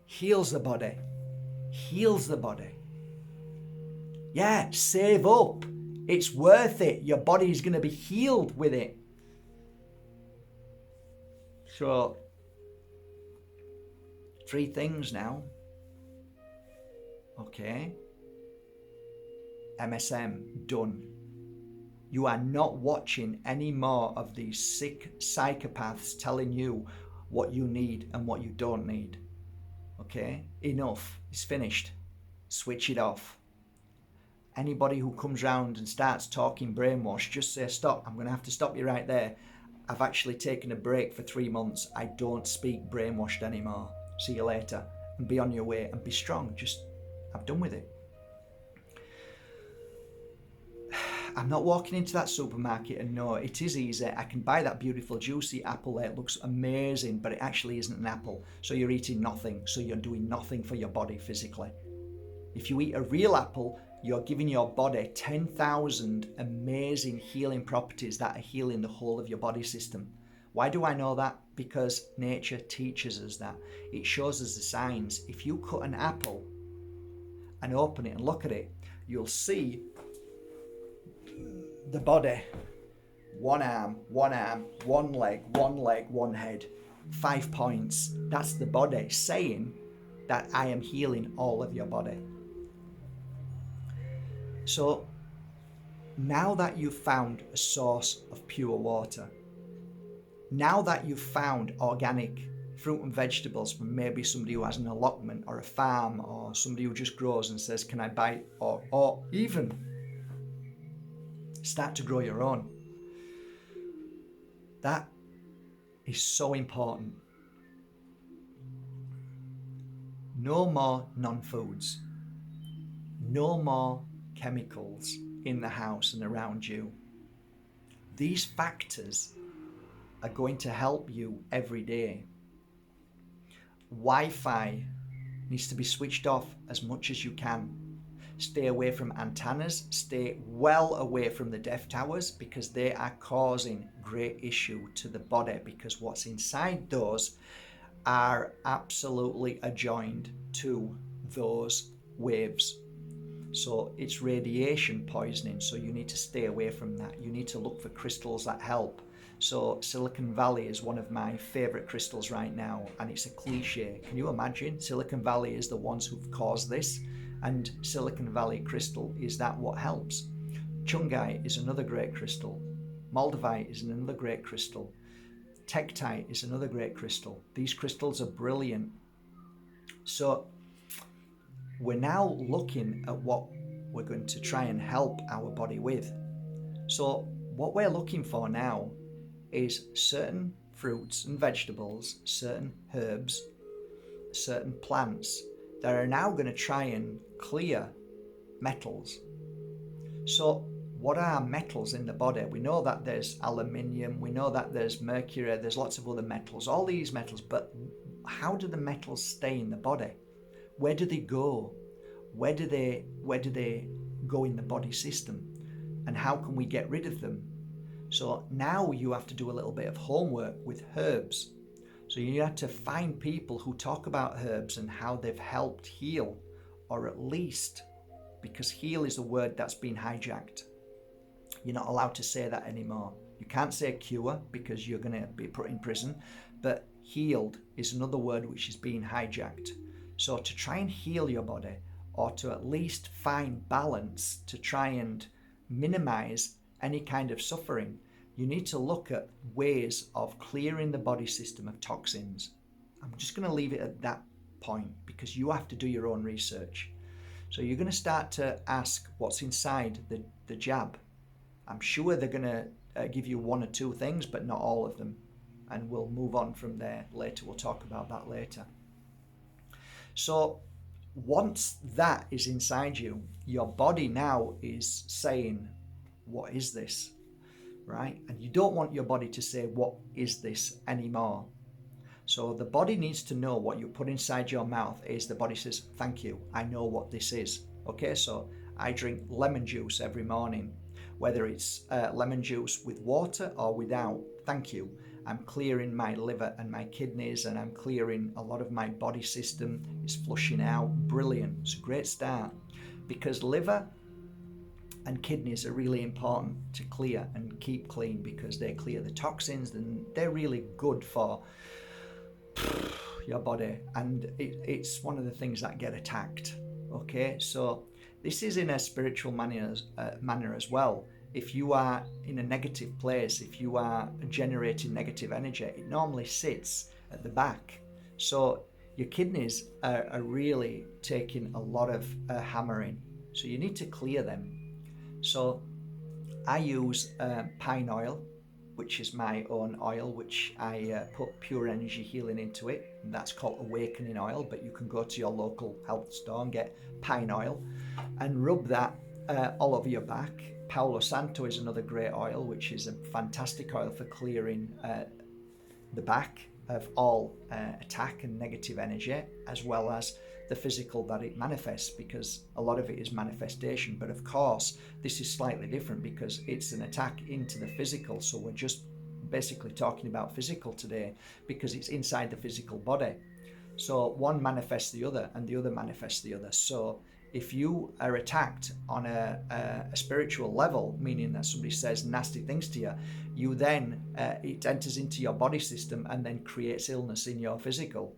[SPEAKER 1] Heals the body. Heals the body. Yeah, save up. It's worth it. Your body is going to be healed with it. So, 3 things now. Okay. MSM, done. You are not watching any more of these sick psychopaths telling you what you need and what you don't need. Okay? Enough. It's finished. Switch it off. Anybody who comes round and starts talking brainwash, just say, stop. I'm going to have to stop you right there. I've actually taken a break for 3 months. I don't speak brainwashed anymore. See you later. And be on your way and be strong. Just, I'm done with it. I'm not walking into that supermarket and no, it is easy. I can buy that beautiful juicy apple there. It looks amazing, but it actually isn't an apple. So you're eating nothing. So you're doing nothing for your body physically. If you eat a real apple, you're giving your body 10,000 amazing healing properties that are healing the whole of your body system. Why do I know that? Because nature teaches us that. It shows us the signs. If you cut an apple and open it and look at it, you'll see the body, one arm, one leg, one head. 5 points. That's the body saying that I am healing all of your body. So now that you've found a source of pure water, now that you've found organic fruit and vegetables from maybe somebody who has an allotment or a farm, or somebody who just grows and says, can I buy it? Or even start to grow your own. That is so important. No more non-foods. No more chemicals in the house and around you. These factors are going to help you every day. Wi-Fi needs to be switched off as much as you can. Stay away from antennas, stay well away from the deaf towers, because they are causing great issue to the body, because what's inside those are absolutely adjoined to those waves. So it's radiation poisoning, so you need to stay away from that. You need to look for crystals that help. So Silicon Valley is one of my favorite crystals right now, and it's a cliche. Can you imagine? Silicon Valley is the ones who've caused this, and Silicon Valley crystal, is that what helps? Chungite is another great crystal. Moldavite is another great crystal. Tektite is another great crystal. These crystals are brilliant. So we're now looking at what we're going to try and help our body with. So what we're looking for now is certain fruits and vegetables, certain herbs, certain plants that are now going to try and clear metals. So what are metals in the body? We know that there's aluminium, we know that there's mercury, there's lots of other metals, all these metals, but how do the metals stay in the body? Where do they go? Where do they go in the body system? And how can we get rid of them? So now you have to do a little bit of homework with herbs. So you have to find people who talk about herbs and how they've helped heal, or at least, because heal is a word that's been hijacked. You're not allowed to say that anymore. You can't say cure because you're going to be put in prison, but healed is another word which is being hijacked. So to try and heal your body, or to at least find balance, to try and minimize any kind of suffering, you need to look at ways of clearing the body system of toxins. I'm just going to leave it at that point because you have to do your own research. So you're going to start to ask what's inside the jab. I'm sure they're going to give you one or two things, but not all of them. And we'll move on from there later. We'll talk about that later. So once that is inside you, your body now is saying, what is this? Right? And you don't want your body to say, what is this anymore? So the body needs to know what you put inside your mouth is. The body says, thank you, I know what this is. Okay, so I drink lemon juice every morning, whether it's lemon juice with water or without. Thank you. I'm clearing my liver and my kidneys, and I'm clearing a lot of my body system. It's flushing out. Brilliant. It's a great start, because liver and kidneys are really important to clear and keep clean, because they clear the toxins, and they're really good for your body, and it's one of the things that get attacked. Okay, so this is in a spiritual manner as well. If you are in a negative place, if you are generating negative energy, it normally sits at the back. So your kidneys are really taking a lot of hammering, so you need to clear them. So I use pine oil, which is my own oil, which I put pure energy healing into it, and that's called awakening oil, but you can go to your local health store and get pine oil and rub that all over your back. Palo Santo is another great oil, which is a fantastic oil for clearing the back of all attack and negative energy, as well as the physical that it manifests, because a lot of it is manifestation. But of course, this is slightly different because it's an attack into the physical. So we're just basically talking about physical today because it's inside the physical body. So one manifests the other and the other manifests the other. So If you are attacked on a spiritual level, meaning that somebody says nasty things to you, you then, it enters into your body system and then creates illness in your physical.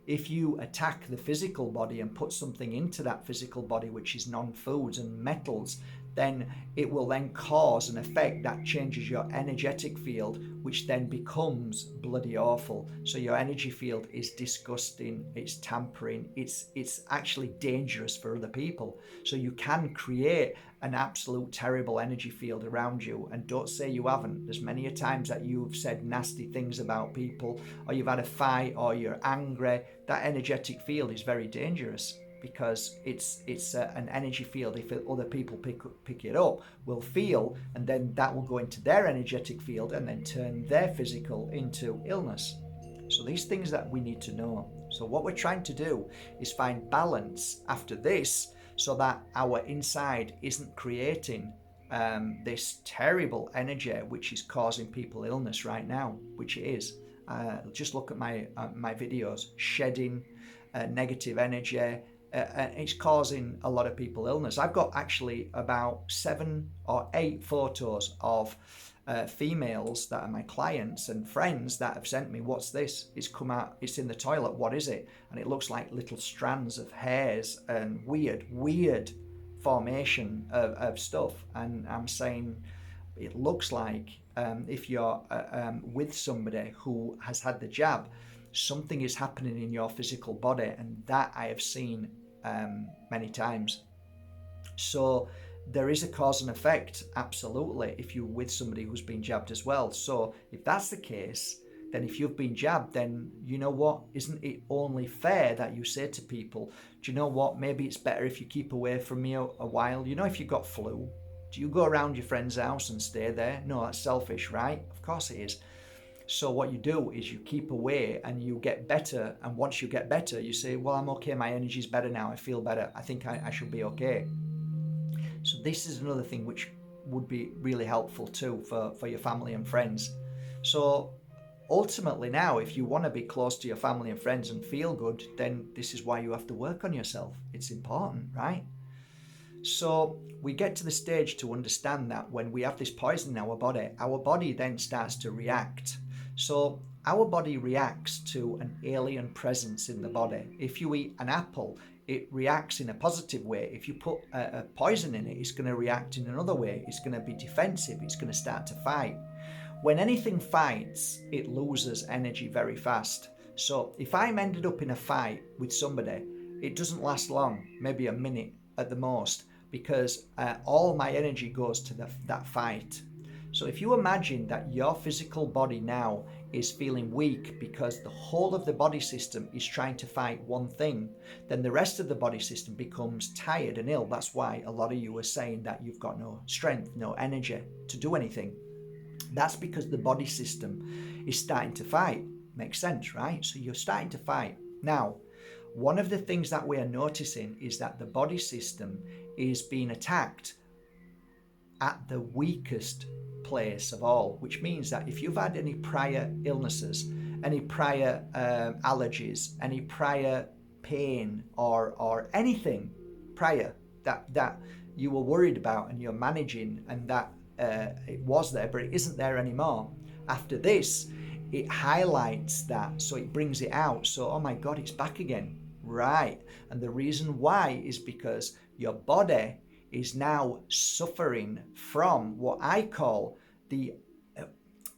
[SPEAKER 1] If you attack the physical body and put something into that physical body, which is non-foods and metals, then it will then cause an effect that changes your energetic field, which then becomes bloody awful. So your energy field is disgusting, it's tampering, it's actually dangerous for other people. So you can create an absolute terrible energy field around you. And don't say you haven't. There's many a times that you've said nasty things about people, or you've had a fight, or you're angry. That energetic field is very dangerous, because it's an energy field. If other people pick it up, will feel, and then that will go into their energetic field and then turn their physical into illness. So these things that we need to know. So what we're trying to do is find balance after this, so that our inside isn't creating this terrible energy which is causing people illness right now, which it is. Just look at my videos, shedding negative energy. It's causing a lot of people illness. I've got actually about 7 or 8 photos of females that are my clients and friends that have sent me, what's this? It's come out, it's in the toilet, what is it? And it looks like little strands of hairs and weird formation of stuff. And I'm saying, it looks like if you're with somebody who has had the jab, something is happening in your physical body, and that I have seen many times. So there is a cause and effect, absolutely, if you're with somebody who's been jabbed as well. So if that's the case, then if you've been jabbed, then you know what, isn't it only fair that you say to people, do you know what, maybe it's better if you keep away from me a while. You know, if you've got flu, do you go around your friend's house and stay there? No, that's selfish, right? Of course it is. So what you do is you keep away and you get better. And once you get better, you say, well, I'm okay. My energy's better now. I feel better. I think I should be okay. So this is another thing which would be really helpful too for your family and friends. So ultimately now, if you want to be close to your family and friends and feel good, then this is why you have to work on yourself. It's important, right? So we get to the stage to understand that when we have this poison in our body then starts to react. So our body reacts to an alien presence in the body. If you eat an apple, it reacts in a positive way. If you put a poison in it, it's going to react in another way. It's going to be defensive. It's going to start to fight. When anything fights, it loses energy very fast. So if I'm ended up in a fight with somebody, it doesn't last long, maybe a minute at the most, because all my energy goes to that fight. So if you imagine that your physical body now is feeling weak because the whole of the body system is trying to fight one thing, then the rest of the body system becomes tired and ill. That's why a lot of you are saying that you've got no strength, no energy to do anything. That's because the body system is starting to fight. Makes sense, right? So you're starting to fight. Now, one of the things that we are noticing is that the body system is being attacked at the weakest place of all, which means that if you've had any prior illnesses, any prior allergies, any prior pain, or anything prior that you were worried about and you're managing, and that it was there but it isn't there anymore, after this it highlights that, so it brings it out. So, oh my God, it's back again, right? And the reason why is because your body is now suffering from what I call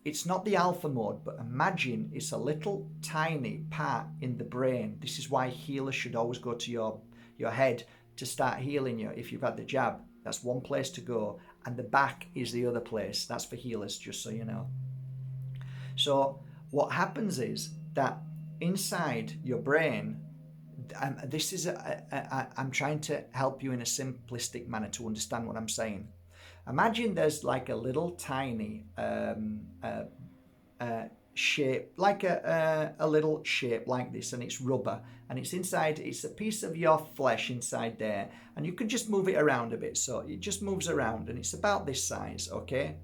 [SPEAKER 1] it's not the alpha mode, but imagine it's a little tiny part in the brain. This is why healers should always go to your head to start healing you. If you've had the jab, that's one place to go, and the back is the other place. That's for healers, just so you know. So what happens is that inside your brain, this is I'm trying to help you in a simplistic manner to understand what I'm saying. Imagine there's like a little tiny shape, like a little shape like this, and it's rubber, and it's inside, it's a piece of your flesh inside there, and you can just move it around a bit, so it just moves around, and it's about this size, okay?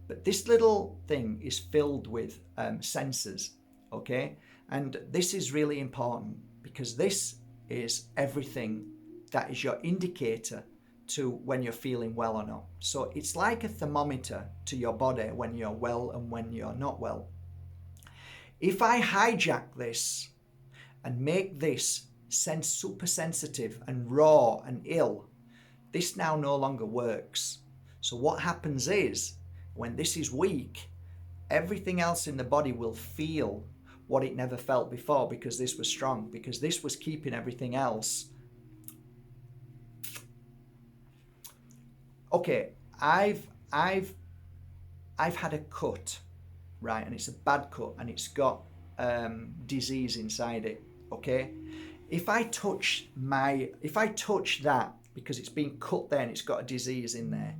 [SPEAKER 1] But this little thing is filled with sensors, okay? And this is really important, because this is everything that is your indicator to when you're feeling well or not. So it's like a thermometer to your body when you're well and when you're not well. If I hijack this and make this super sensitive and raw and ill, this now no longer works. So what happens is, when this is weak, everything else in the body will feel what it never felt before, because this was strong, because this was keeping everything else. Okay, I've had a cut, right, and it's a bad cut, and it's got disease inside it. Okay, if I touch that, because it's been cut there and it's got a disease in there,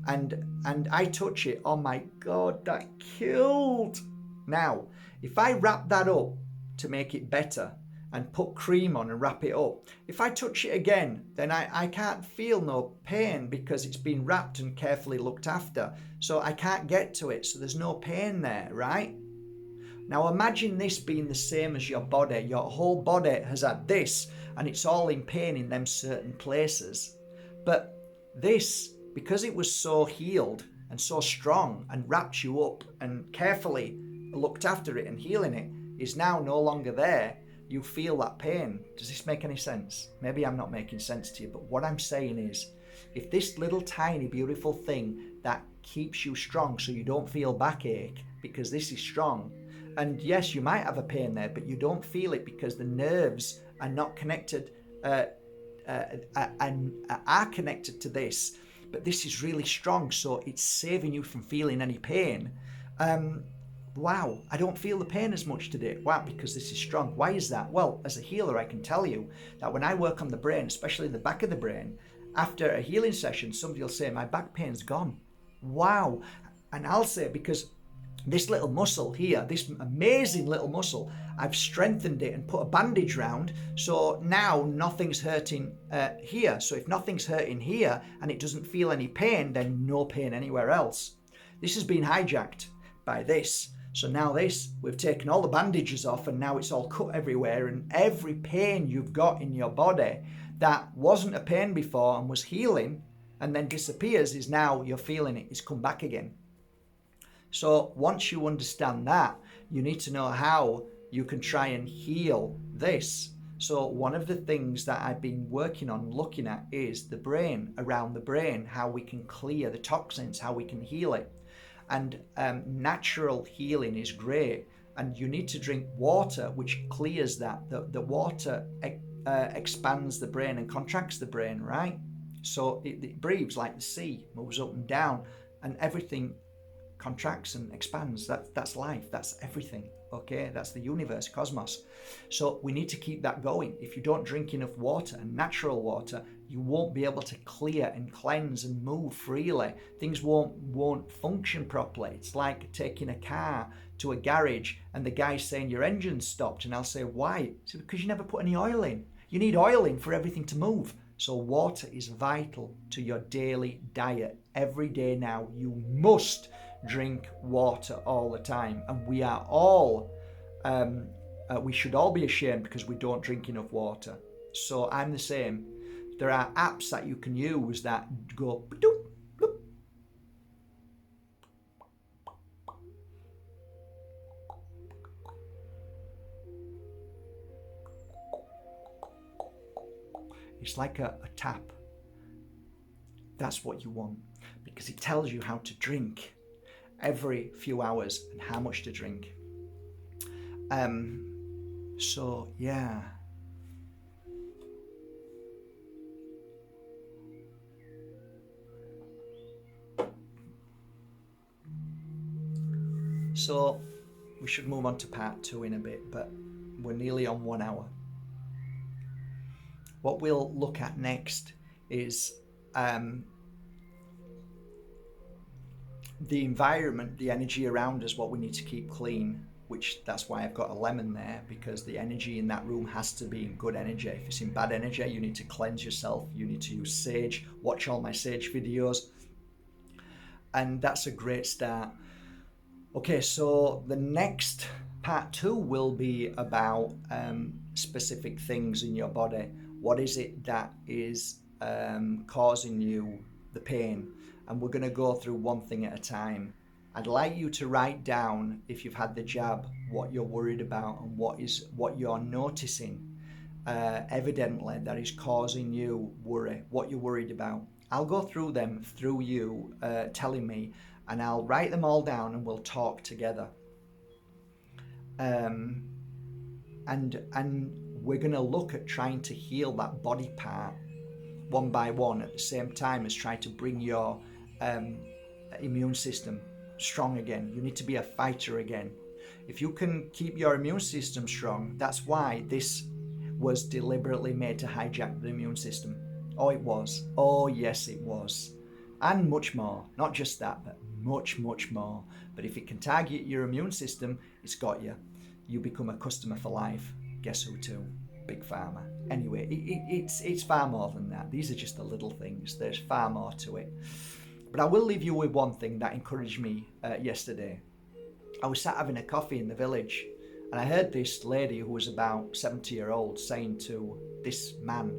[SPEAKER 1] and I touch it, oh my God, that killed. Now, if I wrap that up to make it better and put cream on and wrap it up, if I touch it again, then I can't feel no pain because it's been wrapped and carefully looked after. So I can't get to it. So there's no pain there, right? Now imagine this being the same as your body. Your whole body has had this and it's all in pain in them certain places. But this, because it was so healed and so strong and wrapped you up and carefully looked after it and healing it, is now no longer there. You feel that pain. Does this make any sense? Maybe I'm not making sense to you, but what I'm saying is, if this little tiny beautiful thing that keeps you strong so you don't feel backache because this is strong, and yes, you might have a pain there, but you don't feel it because the nerves are not connected and are connected to this, but this is really strong, so it's saving you from feeling any pain. Wow, I don't feel the pain as much today. Wow, because this is strong. Why is that? Well, as a healer, I can tell you that when I work on the brain, especially the back of the brain, after a healing session, somebody will say, my back pain's gone. Wow. And I'll say, because this little muscle here, this amazing little muscle, I've strengthened it and put a bandage round, so now nothing's hurting here. So if nothing's hurting here and it doesn't feel any pain, then no pain anywhere else. This has been hijacked by this. So now this, we've taken all the bandages off and now it's all cut everywhere, and every pain you've got in your body that wasn't a pain before and was healing and then disappears, is now you're feeling it, it's come back again. So once you understand that, you need to know how you can try and heal this. So one of the things that I've been working on looking at is the brain, around the brain, how we can clear the toxins, how we can heal it. And natural healing is great, and you need to drink water which clears that. The water expands the brain and contracts the brain, right? So it breathes like the sea, moves up and down, and everything contracts and expands. That's life, that's everything, okay? That's the universe, cosmos. So we need to keep that going. If you don't drink enough water, and natural water, you won't be able to clear and cleanse and move freely. Things won't function properly. It's like taking a car to a garage and the guy's saying your engine's stopped, and I'll say, why? It's because you never put any oil in. You need oil in for everything to move. So water is vital to your daily diet. Every day now, you must drink water all the time. And we are all, we should all be ashamed because we don't drink enough water. So I'm the same. There are apps that you can use that go bloop, bloop. It's like a tap. That's what you want, because it tells you how to drink every few hours and how much to drink. So yeah. So we should move on to part 2 in a bit, but we're nearly on 1 hour. What we'll look at next is the environment, the energy around us, what we need to keep clean, which that's why I've got a lemon there, because the energy in that room has to be in good energy. If it's in bad energy, you need to cleanse yourself. You need to use sage. Watch all my sage videos. And that's a great start. Okay, so the next part 2 will be about specific things in your body. What is it that is causing you the pain? And we're going to go through one thing at a time. I'd like you to write down, if you've had the jab, what you're worried about and what you're noticing evidently that is causing you worry, what you're worried about. I'll go through them through you telling me, and I'll write them all down and we'll talk together. And we're going to look at trying to heal that body part one by one at the same time as trying to bring your immune system strong again. You need to be a fighter again. If you can keep your immune system strong, that's why this was deliberately made to hijack the immune system. Oh, it was. Oh, yes, it was. And much more. Not just that, but much, much more. But if it can target your immune system, it's got you. You become a customer for life. Guess who too? Big Pharma. Anyway, it's far more than that. These are just the little things. There's far more to it. But I will leave you with one thing that encouraged me yesterday. I was sat having a coffee in the village, and I heard this lady who was about 70-year-old saying to this man,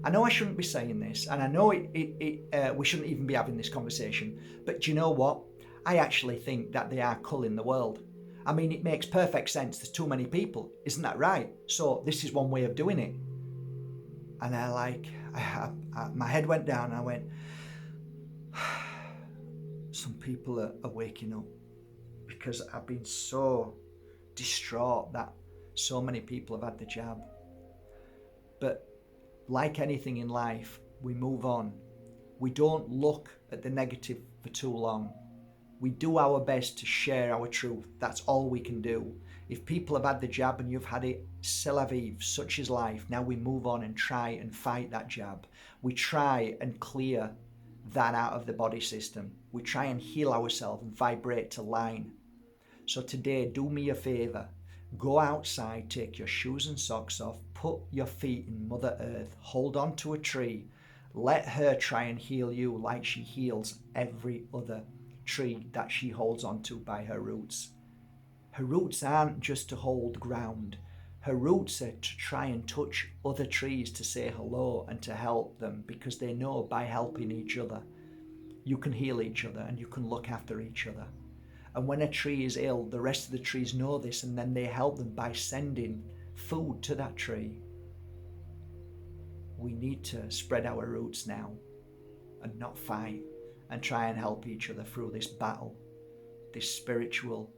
[SPEAKER 1] I know I shouldn't be saying this, and I know we shouldn't even be having this conversation, but do you know what? I actually think that they are culling the world. I mean, it makes perfect sense. There's too many people. Isn't that right? So this is one way of doing it. And my head went down and I went, some people are waking up, because I've been so distraught that so many people have had the jab. But like anything in life, we move on. We don't look at the negative for too long. We do our best to share our truth. That's all we can do. If people have had the jab and you've had it, c'est la vie, such is life. Now we move on and try and fight that jab. We try and clear that out of the body system. We try and heal ourselves and vibrate to line. So today, do me a favor. Go outside, take your shoes and socks off, put your feet in Mother Earth, hold on to a tree, let her try and heal you like she heals every other tree that she holds onto by her roots. Her roots aren't just to hold ground. Her roots are to try and touch other trees to say hello and to help them, because they know by helping each other, you can heal each other and you can look after each other. And when a tree is ill, the rest of the trees know this, and then they help them by sending food to that tree. We need to spread our roots now and not fight, and try and help each other through this battle, this spiritual,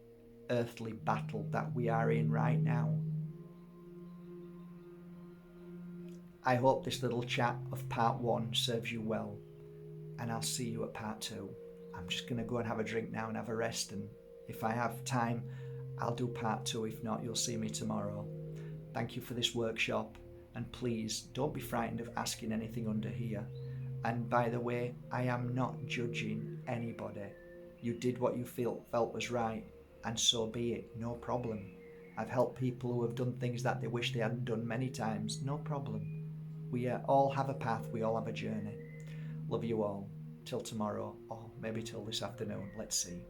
[SPEAKER 1] earthly battle that we are in right now. I hope this little chat of part 1 serves you well, and I'll see you at part 2. I'm just going to go and have a drink now and have a rest, and if I have time, I'll do part 2. If not, you'll see me tomorrow. Thank you for this workshop, and please don't be frightened of asking anything under here. And by the way, I am not judging anybody. You did what you felt was right, and so be it, no problem. I've helped people who have done things that they wish they hadn't done many times, no problem. We all have a path, we all have a journey. Love you all. Till tomorrow, or maybe till this afternoon, let's see.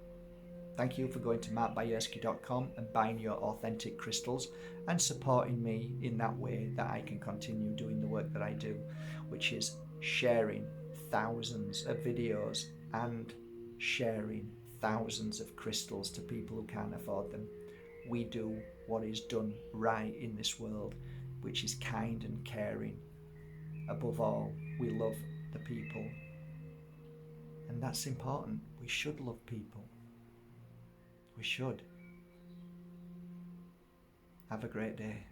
[SPEAKER 1] Thank you for going to Bajerski.com and buying your authentic crystals and supporting me in that way that I can continue doing the work that I do, which is sharing thousands of videos and sharing thousands of crystals to people who can't afford them. We do what is done right in this world, which is kind and caring. Above all, we love the people. And that's important. We should love people. We should. Have a great day.